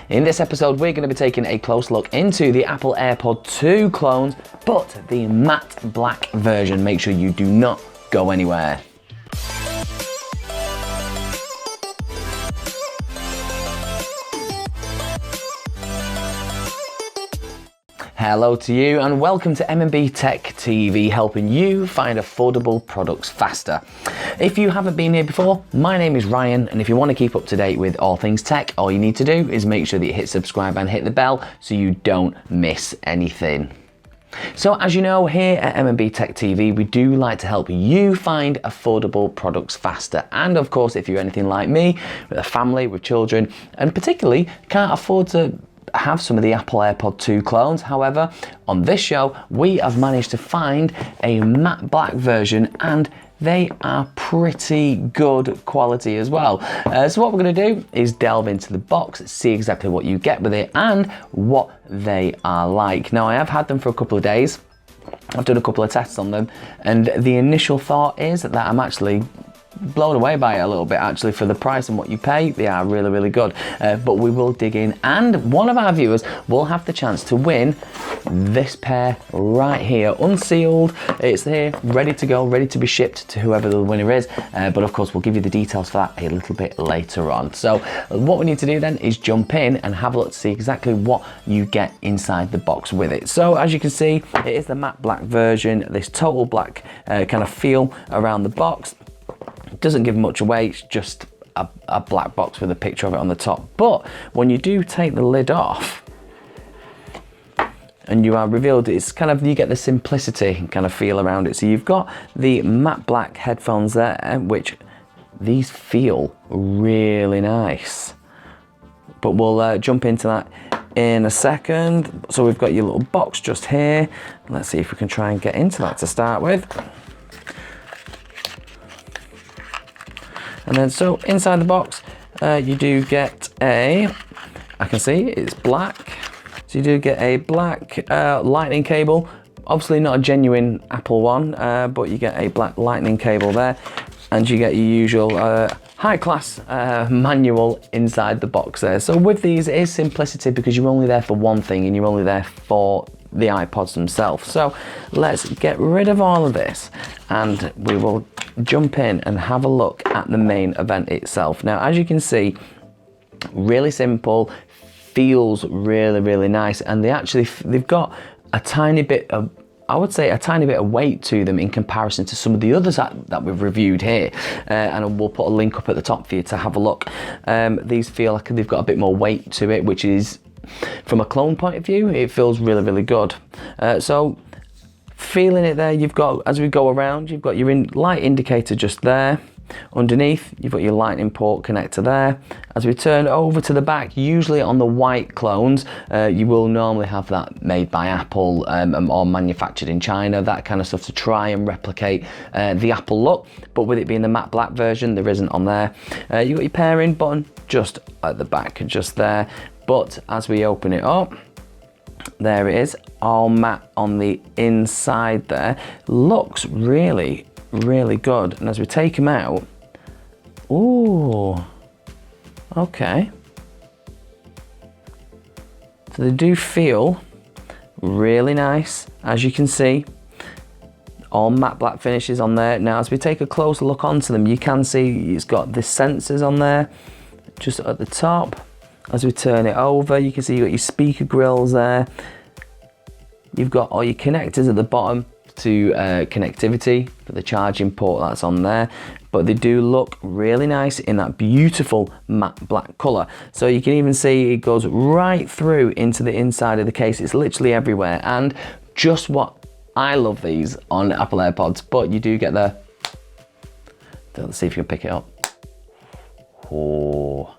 In this episode, we're going to be taking a close look into the Apple Airpod 2 clones, but the matte black version. Make sure you do not go anywhere. Hello to you and welcome to MMBTechTv, helping you find affordable products faster. If you haven't been here before, my name is Ryan, and if you want to keep up to date with all things tech, all you need to do is make sure that you hit subscribe and hit the bell so you don't miss anything. So as you know, here at MMBTechTv, we do like to help you find affordable products faster. And of course, if you're anything like me, with a family, with children, and particularly can't afford to have some of the Apple Airpod 2 clones. However, on this show, we have managed to find a matte black version, and they are pretty good quality as well. So what we're going to do is delve into the box, see exactly what you get with it and what they are like. Now, I have had them for a couple of days. I've done a couple of tests on them, and the initial thought is that I'm actually blown away by it a little bit. Actually, for the price and what you pay, they are really good. But we will dig in, and one of our viewers will have the chance to win this pair right here, unsealed. It's here, ready to go, ready to be shipped to whoever the winner is. But of course, we'll give you the details for that a little bit later on. So what we need to do then is jump in and have a look to see exactly what you get inside the box with it. So as you can see, it is the matte black version, this total black kind of feel around the box. Doesn't give much away, it's just a black box with a picture of it on the top. But when you do take the lid off and you are revealed, it's kind of, you get the simplicity kind of feel around it. So you've got the matte black headphones there, which these feel really nice. But we'll jump into that in a second. So we've got your little box just here. Let's see if we can try and get into that to start with. And then, so inside the box, you do get I can see it's black. So you do get a black lightning cable. Obviously not a genuine Apple one, but you get a black lightning cable there. And you get your usual high-class manual inside the box there. So with these, it is simplicity because you're only there for one thing and you're only there for the iPods themselves. So let's get rid of all of this and we will jump in and have a look at the main event itself. Now, as you can see, really simple, feels really nice, and they've got a tiny bit of, I would say, a tiny bit of weight to them in comparison to some of the others that we've reviewed here. And we'll put a link up at the top for you to have a look. These feel like they've got a bit more weight to it, which is, from a clone point of view, it feels really good. So feeling it there, you've got, as we go around, you've got your light indicator just there. Underneath, you've got your lightning port connector there. As we turn over to the back, usually on the white clones, you will normally have that made by Apple or manufactured in China, that kind of stuff, to try and replicate the Apple look. But with it being the matte black version, there isn't on there. You've got your pairing button just at the back, just there. But as we open it up, there it is, all matte on the inside there. Looks really good. And as we take them out, ooh, okay. So they do feel really nice, as you can see. All matte black finishes on there. Now, as we take a closer look onto them, you can see it's got the sensors on there, just at the top. As we turn it over, you can see you've got your speaker grills there. You've got all your connectors at the bottom to connectivity for the charging port that's on there. But they do look really nice in that beautiful matte black color. So you can even see it goes right through into the inside of the case. It's literally everywhere. And just what I love these on Apple AirPods, but you do get the, let's see if you can pick it up. Oh.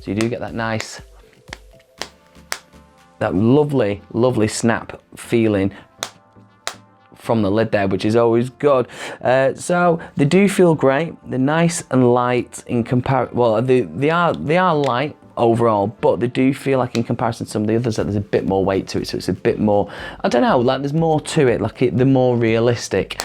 So you do get that nice, that lovely snap feeling from the lid there, which is always good. So they do feel great. They're nice and light in comparison. Well, they are light overall, but they do feel like, in comparison to some of the others, that there's a bit more weight to it. So it's a bit more, I don't know, like there's more to it. Like they're more realistic.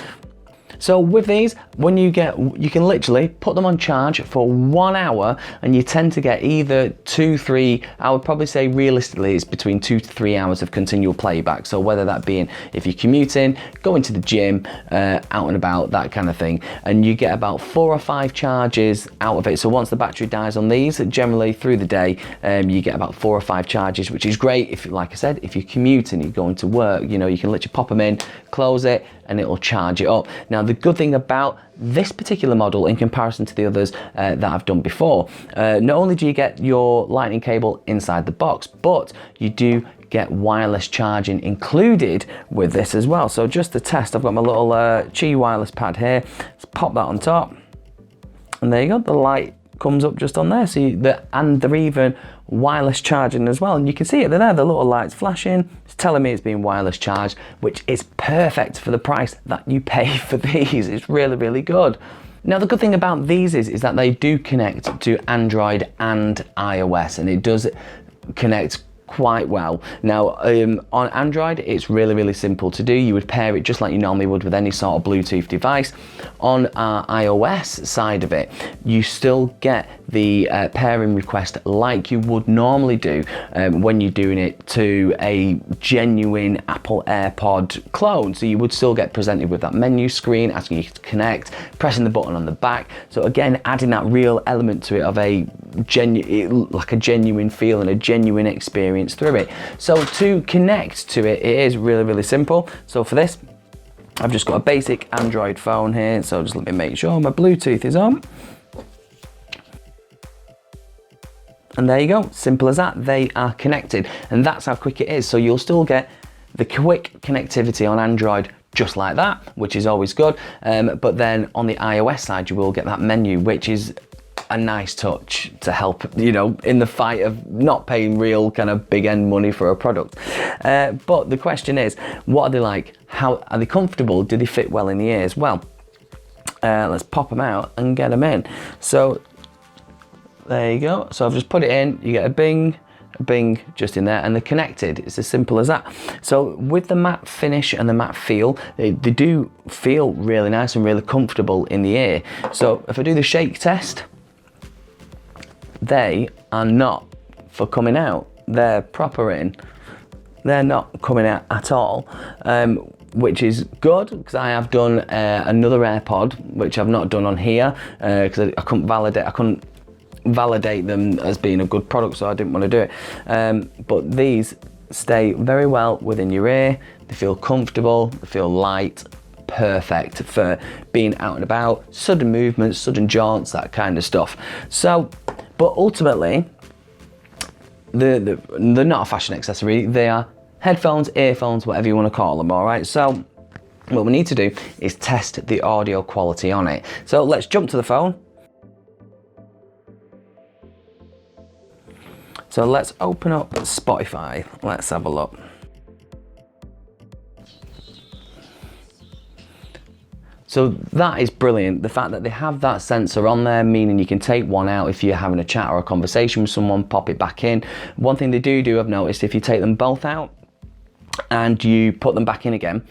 So with these, when you can literally put them on charge for 1 hour, and you tend to get either 2-3, I would probably say realistically it's between 2 to 3 hours of continual playback. So whether that being if you're commuting, going to the gym, out and about, that kind of thing, and you get about 4 or 5 charges out of it. So once the battery dies on these, generally through the day, you get about 4 or 5 charges, which is great if, like I said, if you're commuting, you're going to work, you know, you can literally pop them in, close it, and it'll charge it up. Now, the good thing about this particular model in comparison to the others that I've done before, not only do you get your lightning cable inside the box, but you do get wireless charging included with this as well. So just to test, I've got my little Qi wireless pad here. Let's pop that on top, and there you go, the light comes up just on there. So and they're even wireless charging as well, and you can see it there, the little lights flashing. It's telling me it's being wireless charged, which is perfect for the price that you pay for these. It's really, really good. Now, the good thing about these is that they do connect to Android and iOS, and it does connect quite well. Now, on Android, it's really, really simple to do. You would pair it just like you normally would with any sort of Bluetooth device. On our iOS side of it, you still get the pairing request like you would normally do when you're doing it to a genuine Apple Airpod clone. So you would still get presented with that menu screen asking you to connect, pressing the button on the back. So again, adding that real element to it of a genuine feel and a genuine experience through it. So to connect to it, it is really, really simple. So for this, I've just got a basic Android phone here. So just let me make sure my Bluetooth is on. And there you go, simple as that. They are connected, and that's how quick it is. So you'll still get the quick connectivity on Android just like that, which is always good. But then on the iOS side, you will get that menu, which is a nice touch to help, you know, in the fight of not paying real kind of big end money for a product. But the question is, what are they like? How are they comfortable? Do they fit well in the ears? Well, let's pop them out and get them in. So there you go. So I've just put it in, you get a bing just in there, and they're connected. It's as simple as that. So with the matte finish and the matte feel, they do feel really nice and really comfortable in the ear. So if I do the shake test, they are not for coming out. They're proper in. They're not coming out at all, which is good, because I have done another AirPod, which I've not done on here, because I couldn't validate them as being a good product, so I didn't want to do it. But these stay very well within your ear. They feel comfortable, they feel light, perfect for being out and about, sudden movements, sudden jaunts, that kind of stuff. So, but ultimately, they're not a fashion accessory. They are headphones, earphones, whatever you want to call them, all right? So what we need to do is test the audio quality on it. So let's jump to the phone. So let's open up Spotify. Let's have a look. So that is brilliant. The fact that they have that sensor on there, meaning you can take one out if you're having a chat or a conversation with someone, pop it back in. One thing they do, I've noticed, if you take them both out and you put them back in again,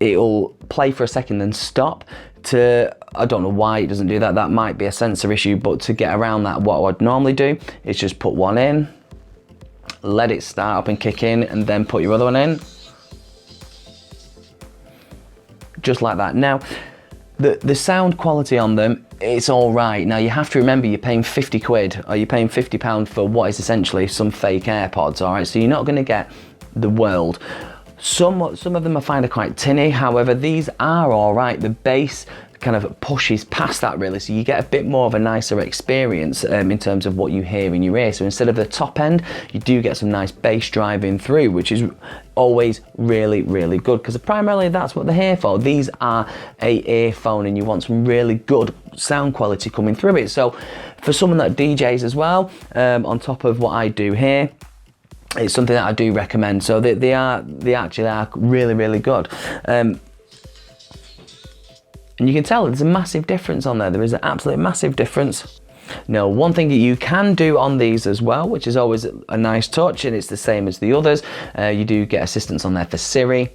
it'll play for a second then stop. I don't know why it doesn't do that. That might be a sensor issue, but to get around that, what I would normally do is just put one in, let it start up and kick in, and then put your other one in. Just like that. Now, the sound quality on them, it's all right. Now, you have to remember you're paying 50 quid, or you're paying £50 for what is essentially some fake AirPods, all right? So you're not going to get the world. Some of them I find are quite tinny. However, these are all right. The bass kind of pushes past that, really, so you get a bit more of a nicer experience in terms of what you hear in your ear. So instead of the top end, you do get some nice bass driving through, which is always really, really good, because primarily that's what they're here for. These are a earphone, and you want some really good sound quality coming through it. So for someone that DJs as well, on top of what I do here, it's something that I do recommend. So they actually are really, really good. And you can tell there's a massive difference on there. There is an absolute massive difference. Now, one thing that you can do on these as well, which is always a nice touch, and it's the same as the others, you do get assistance on there for Siri.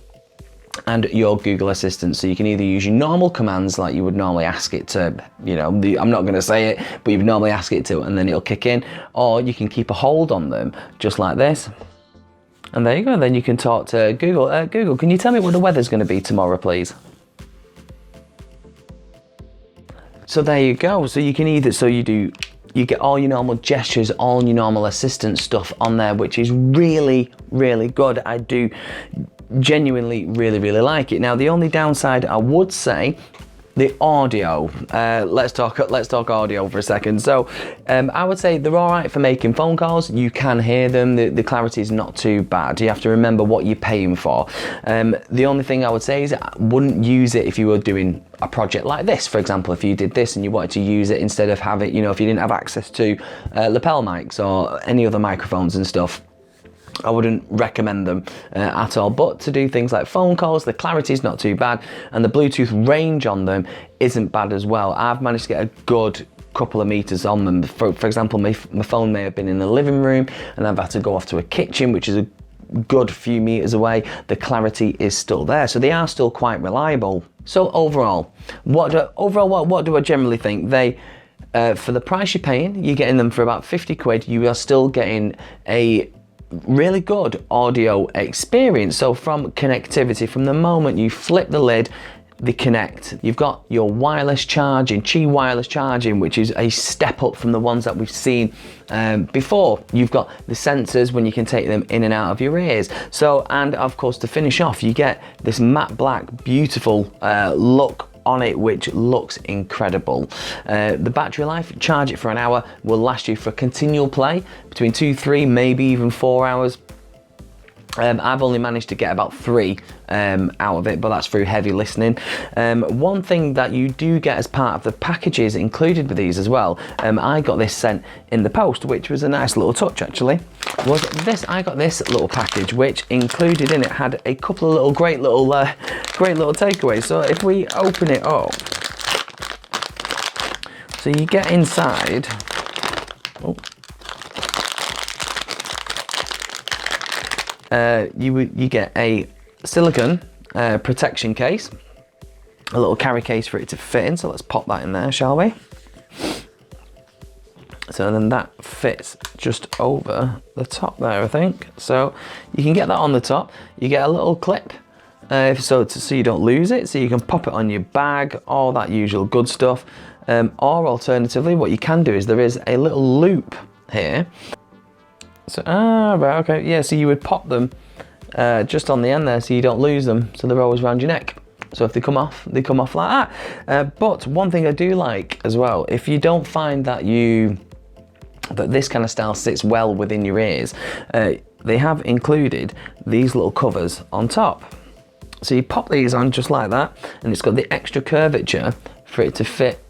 and your Google Assistant. So you can either use your normal commands like you would normally ask it to, you know, I'm not going to say it, but you'd normally ask it to, and then it'll kick in, or you can keep a hold on them just like this. And there you go, then you can talk to Google. Google, can you tell me what the weather's going to be tomorrow, please? So there you go. So you can either, you get all your normal gestures, all your normal assistant stuff on there, which is really, really good. I do genuinely really like it. Now, the only downside I would say, the audio. Let's talk audio for a second. So I would say they're all right for making phone calls. You can hear them. The clarity is not too bad. You have to remember what you're paying for. The only thing I would say is I wouldn't use it if you were doing a project like this. For example, if you did this and you wanted to use it instead of having, you know, if you didn't have access to lapel mics or any other microphones and stuff, I wouldn't recommend them at all. But to do things like phone calls, the clarity is not too bad, and the Bluetooth range on them isn't bad as well. I've managed to get a good couple of meters on them. For example, my phone may have been in the living room and I've had to go off to a kitchen, which is a good few meters away. The clarity is still there, so they are still quite reliable. So overall, what do I generally think? They for the price you're paying, you're getting them for about 50 quid. You are still getting a really good audio experience. So from connectivity, from the moment you flip the lid, they connect. You've got your wireless charging, Qi wireless charging, which is a step up from the ones that we've seen before. You've got the sensors when you can take them in and out of your ears. So, and of course, to finish off, you get this matte black, beautiful look on it, which looks incredible. The battery life, charge it for an hour, will last you for continual play between 2, 3, maybe even 4 hours. I've only managed to get about 3 out of it, but that's through heavy listening. One thing that you do get as part of the packages included with these as well, I got this sent in the post, which was a nice little touch actually, was this. I got this little package, which included in it had a couple of little great little takeaways. So if we open it up, so you get inside, you get a silicone protection case, a little carry case for it to fit in. So let's pop that in there, shall we? So then that fits just over the top there, I think. So you can get that on the top. You get a little clip, so you don't lose it. So you can pop it on your bag, all that usual good stuff. Or alternatively, what you can do is there is a little loop here. So, right, okay, yeah, so you would pop them just on the end there so you don't lose them, so they're always around your neck. So if they come off like that. But one thing I do like as well, if you don't find that this kind of style sits well within your ears, they have included these little covers on top. So you pop these on just like that, and it's got the extra curvature for it to fit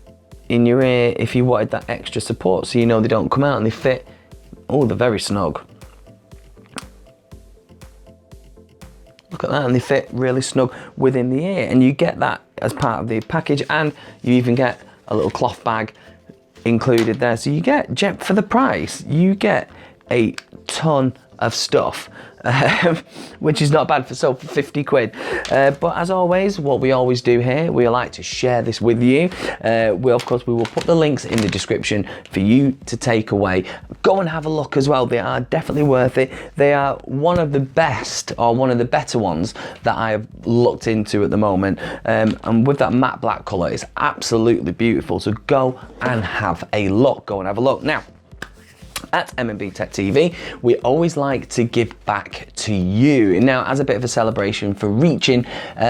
in your ear if you wanted that extra support, so you know they don't come out and they fit. Oh, they're very snug. Look at that, and they fit really snug within the ear, and you get that as part of the package, and you even get a little cloth bag included there. So you get, for the price, you get a ton of stuff, which is not bad for 50 quid. But as always, what we always do here, we like to share this with you. Of course, we will put the links in the description for you to take away. Go and have a look as well. They are definitely worth it. They are one of the best, or one of the better ones that I have looked into at the moment. And with that matte black colour, it's absolutely beautiful. So go and have a look. Go and have a look. Now, at MMBTechTv, we always like to give back to you. Now, as a bit of a celebration for reaching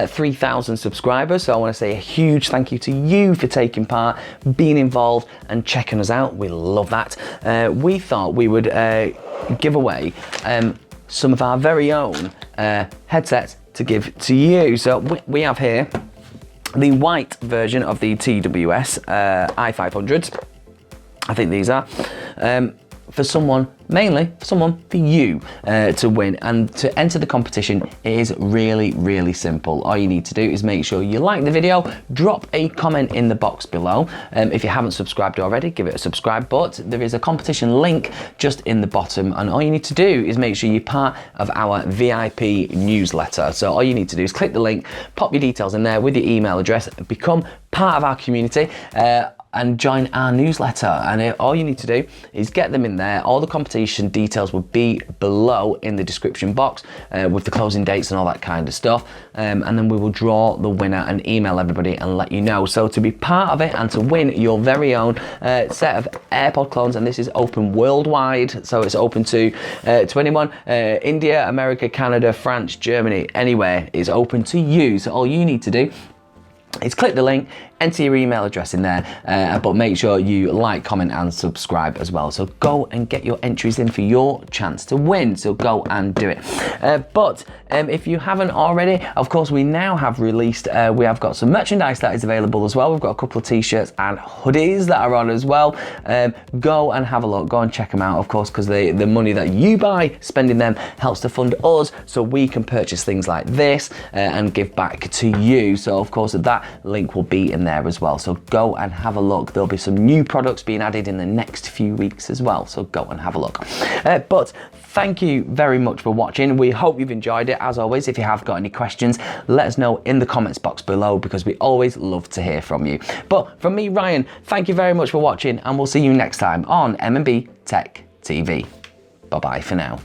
3,000 subscribers, so I want to say a huge thank you to you for taking part, being involved and checking us out. We love that. We thought we would give away some of our very own headsets to give to you. So we have here the white version of the TWS i500s. I think these are. For someone mainly someone for you to win. And to enter the competition, it is really, really simple. All you need to do is make sure you like the video, drop a comment in the box below. If you haven't subscribed already, give it a subscribe, but there is a competition link just in the bottom, and all you need to do is make sure you're part of our VIP newsletter. So all you need to do is click the link, pop your details in there with your email address, become part of our community, and join our newsletter. And all you need to do is get them in there. All the competition details will be below in the description box with the closing dates and all that kind of stuff. And then we will draw the winner and email everybody and let you know. So to be part of it and to win your very own set of AirPod clones, and this is open worldwide, so it's open to anyone, India, America, Canada, France, Germany, anywhere, it's open to you. So all you need to do is click the link, enter your email address in there, but make sure you like, comment and subscribe as well. So go and get your entries in for your chance to win. So go and do it. But if you haven't already, of course, we now have released, we have got some merchandise that is available as well. We've got a couple of t-shirts and hoodies that are on as well. Go and have a look, go and check them out, of course, because the money that you buy, spending them, helps to fund us so we can purchase things like this and give back to you. So of course that link will be in there as well. So go and have a look. There'll be some new products being added in the next few weeks as well. So go and have a look. But thank you very much for watching. We hope you've enjoyed it. As always, if you have got any questions, let us know in the comments box below, because we always love to hear from you. But from me, Ryan, thank you very much for watching, and we'll see you next time on MMBTechTv. Bye bye for now.